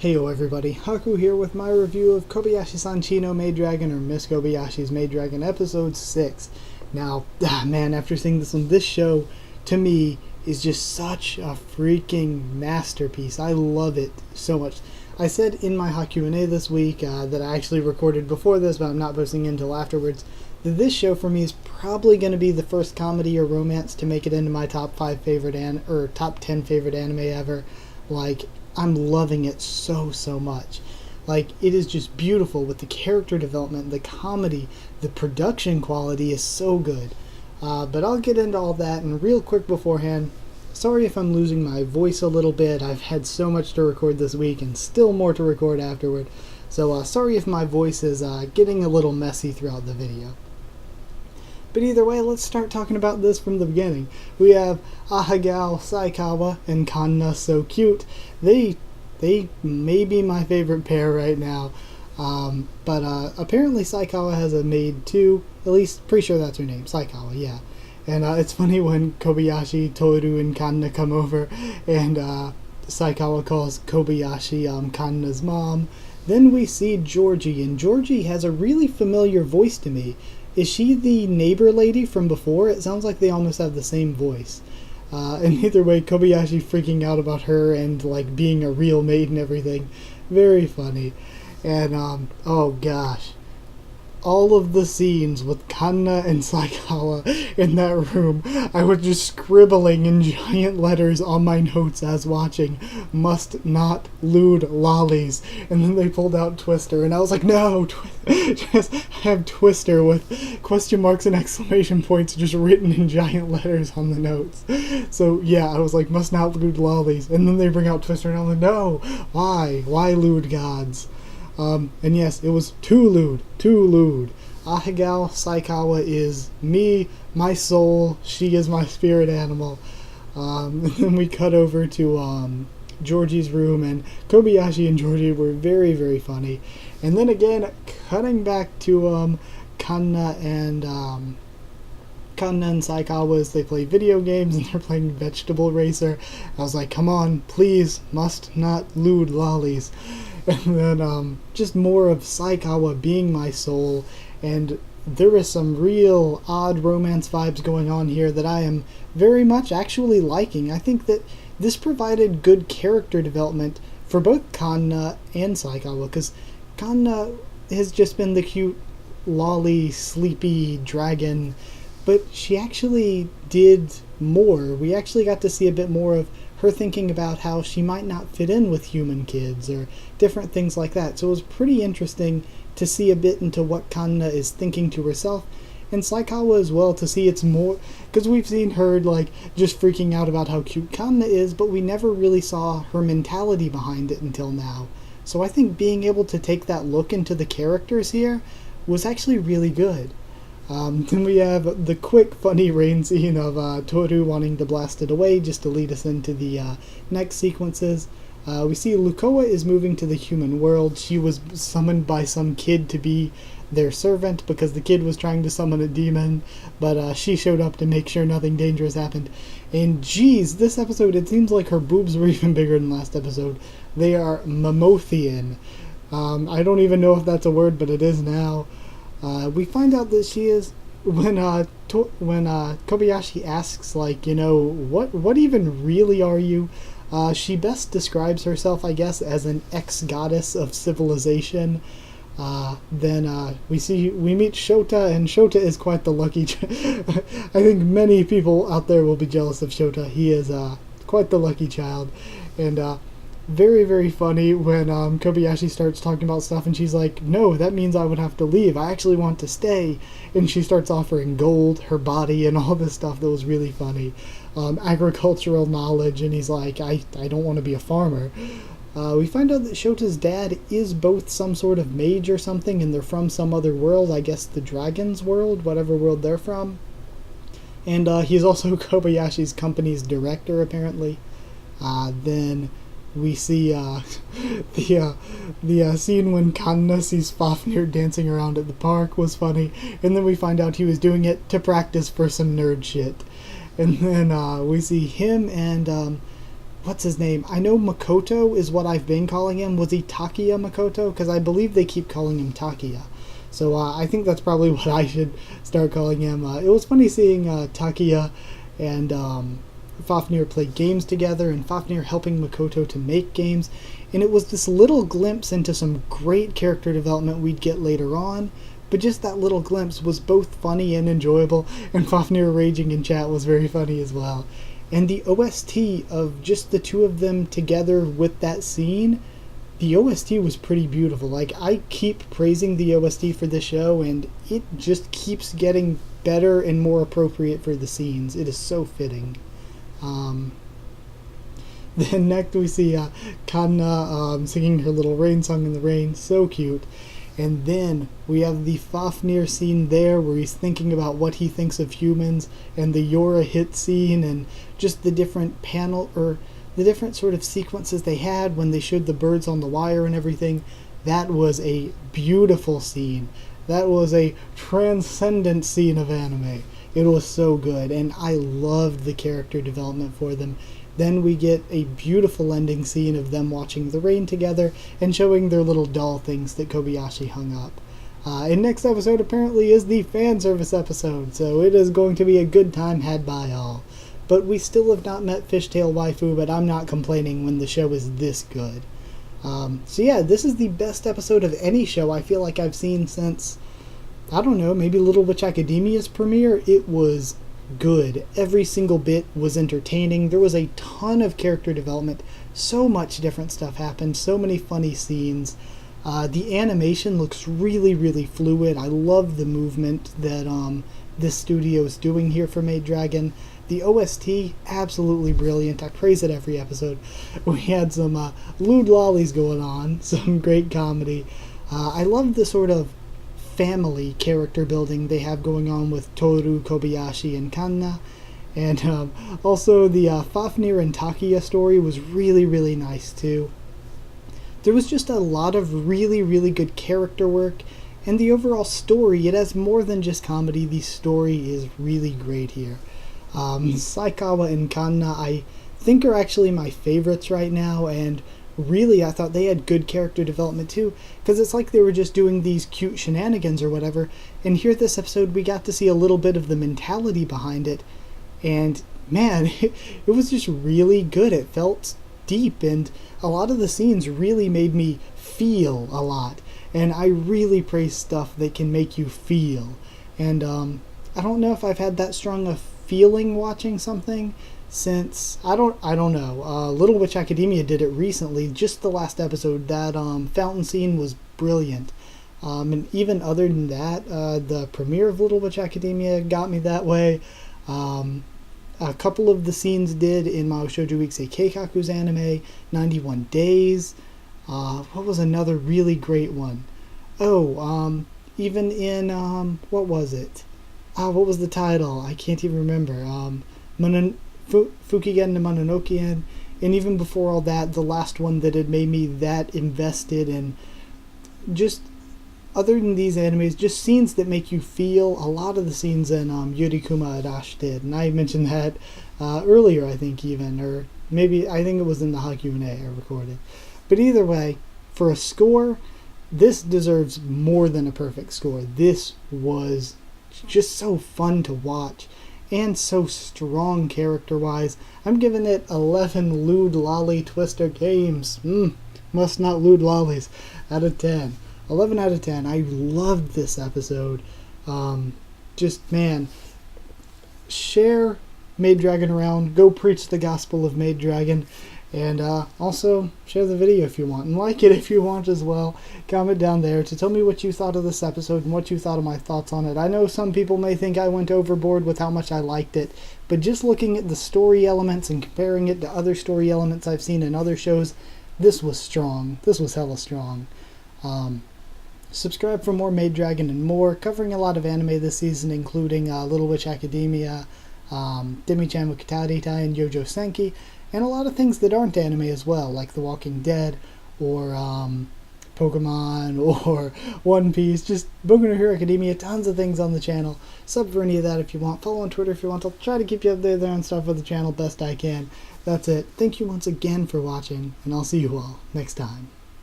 Heyo everybody, Haku here with my review of Kobayashi-san Chi no Maid Dragon, or Miss Kobayashi's Maid Dragon episode 6. Now, man, after seeing this show, to me, is just such a freaking masterpiece. I love it so much. I said in my Hot Q&A this week that I actually recorded before this, but I'm not posting it until afterwards, that this show for me is probably going to be the first comedy or romance to make it into my top 10 favorite anime ever. Like, I'm loving it so much. Like, it is just beautiful with the character development, the comedy, the production quality is so good. But I'll get into all that, and real quick beforehand, sorry if I'm losing my voice a little bit. I've had so much to record this week and still more to record afterward. So sorry if my voice is getting a little messy throughout the video. But either way, let's start talking about this from the beginning. We have Huggle Cycle and Kanna So Cute. They may be my favorite pair right now. But apparently Saikawa has a maid too. At least, pretty sure that's her name. Saikawa, yeah. And it's funny when Kobayashi, Toru, and Kanna come over, and Saikawa calls Kobayashi Kanna's mom. Then we see Georgie, and Georgie has a really familiar voice to me. Is she the neighbor lady from before? It sounds like they almost have the same voice. And either way, Kobayashi freaking out about her and like being a real maid and everything. Very funny. And oh gosh. All of the scenes with Kanna and Saikawa in that room, I was just scribbling in giant letters on my notes as watching, "Must not LEWD LOLIS." And then they pulled out Twister, and I was like, no, just have Twister with question marks and exclamation points just written in giant letters on the notes. So yeah, I was like, "Must not LEWD LOLIS." And then they bring out Twister, and I'm like, no, why LEWD gods? And yes, it was too lewd. Huggle Cycle is me, my soul, she is my spirit animal. And then we cut over to Georgie's room, and Kobayashi and Georgie were very funny. And then again, cutting back to Kanna and Saikawa as they play video games, and they're playing Vegetable Racer. I was like, come on, please, must not LEWD LOLIS. And then just more of Saikawa being my soul, and there is some real odd romance vibes going on here that I am very much actually liking. I think that this provided good character development for both Kanna and Saikawa, because Kanna has just been the cute, lolly, sleepy dragon, but she actually did more. We actually got to see a bit more of her thinking about how she might not fit in with human kids or different things like that. So it was pretty interesting to see a bit into what Kanna is thinking to herself, and Saikawa as well, to see it's more, because we've seen her like just freaking out about how cute Kanna is, but we never really saw her mentality behind it until now. So I think being able to take that look into the characters here was actually really good. Then we have the quick, funny rain scene of Toru wanting to blast it away just to lead us into the next sequences. We see Lukoa is moving to the human world. She was summoned by some kid to be their servant because the kid was trying to summon a demon, but she showed up to make sure nothing dangerous happened. And geez, this episode, it seems like her boobs were even bigger than last episode. They are Mamothian. I don't even know if that's a word, but it is now. We find out that she is, when Kobayashi asks, like, you know, what even really are you? She best describes herself, I guess, as an ex-goddess of civilization. Then we meet Shota, and Shota is quite the lucky I think many people out there will be jealous of Shota. He is quite the lucky child. And very funny when Kobayashi starts talking about stuff, and she's like, no, that means I would have to leave. I actually want to stay. And she starts offering gold, her body, and all this stuff that was really funny. Agricultural knowledge, and he's like, I don't want to be a farmer. We find out that Shota's dad is both some sort of mage or something, and they're from some other world, I guess the Dragon's world, whatever world they're from. And he's also Kobayashi's company's director, apparently. Then we see the scene when Kanna sees Fafnir dancing around at the park was funny, and then we find out he was doing it to practice for some nerd shit. And then we see him and what's his name? I know Makoto is what I've been calling him. Was he Takia Makoto? Because I believe they keep calling him Takia. So I think that's probably what I should start calling him. It was funny seeing Takia and Fafnir play games together, and Fafnir helping Makoto to make games. And it was this little glimpse into some great character development we'd get later on. But just that little glimpse was both funny and enjoyable, and Fafnir raging in chat was very funny as well. And the OST of just the two of them together with that scene, the OST was pretty beautiful. Like, I keep praising the OST for the show, and it just keeps getting better and more appropriate for the scenes. It is so fitting. Then next we see Kanna singing her little rain song in the rain. So cute. And then we have the Fafnir scene there where he's thinking about what he thinks of humans, and the Yora hit scene, and just the different the different sort of sequences they had when they showed the birds on the wire and everything. That was a beautiful scene. That was a transcendent scene of anime. It was so good, and I loved the character development for them. Then we get a beautiful ending scene of them watching the rain together and showing their little doll things that Kobayashi hung up. And next episode apparently is the fan service episode, so it is going to be a good time had by all. But we still have not met Fishtail Waifu, but I'm not complaining when the show is this good. So yeah, this is the best episode of any show I feel like I've seen since, I don't know, maybe Little Witch Academia's premiere. It was good. Every single bit was entertaining. There was a ton of character development. So much different stuff happened. So many funny scenes. The animation looks really, really fluid. I love the movement that this studio is doing here for Maid Dragon. The OST, absolutely brilliant. I praise it every episode. We had some lewd lollies going on. Some great comedy. I love the sort of family character building they have going on with Toru, Kobayashi, and Kanna. And also the Fafnir and Takia story was really, really nice too. There was just a lot of really, really good character work, and the overall story, it has more than just comedy. The story is really great here. Saikawa and Kanna, I think, are actually my favorites right now, and really, I thought they had good character development too, because it's like they were just doing these cute shenanigans or whatever, and here this episode we got to see a little bit of the mentality behind it, and man, it was just really good. It felt deep, and a lot of the scenes really made me feel a lot, and I really praise stuff that can make you feel, and I don't know if I've had that strong a feeling watching something since, I don't know, Little Witch Academia did it recently, just the last episode. That fountain scene was brilliant, and even other than that, the premiere of Little Witch Academia got me that way. A couple of the scenes did in Mao Shoujo Weeksei Keikaku's anime, 91 Days. What was another really great one? Even in, what was it? What was the title? I can't even remember. Fukigen no Mononoke, and even before all that, the last one that had made me that invested in, just other than these animes, just scenes that make you feel. A lot of the scenes in Yurikuma Arashi did, and I mentioned that earlier, I think, even, or maybe I think it was in the Hakune I recorded. But either way, for a score, this deserves more than a perfect score. This was just so fun to watch, and so strong character-wise. I'm giving it 11 lewd lolly twister games. Must not lewd lollies. Out of 10. 11 out of 10. I loved this episode. Just, man, share Maid Dragon around. Go preach the gospel of Maid Dragon. And also, share the video if you want. And like it if you want as well. Comment down there to tell me what you thought of this episode and what you thought of my thoughts on it. I know some people may think I went overboard with how much I liked it. But just looking at the story elements and comparing it to other story elements I've seen in other shows, this was strong. This was hella strong. Subscribe for more Maid Dragon and more. Covering a lot of anime this season, including Little Witch Academia, Demi-chan wa Kitarita, and Yojo Senki. And a lot of things that aren't anime as well, like The Walking Dead, or Pokemon or One Piece, just Boku no Hero Academia, tons of things on the channel. Sub for any of that if you want. Follow on Twitter if you want. I'll try to keep you updated there on stuff with the channel best I can. That's it. Thank you once again for watching, and I'll see you all next time.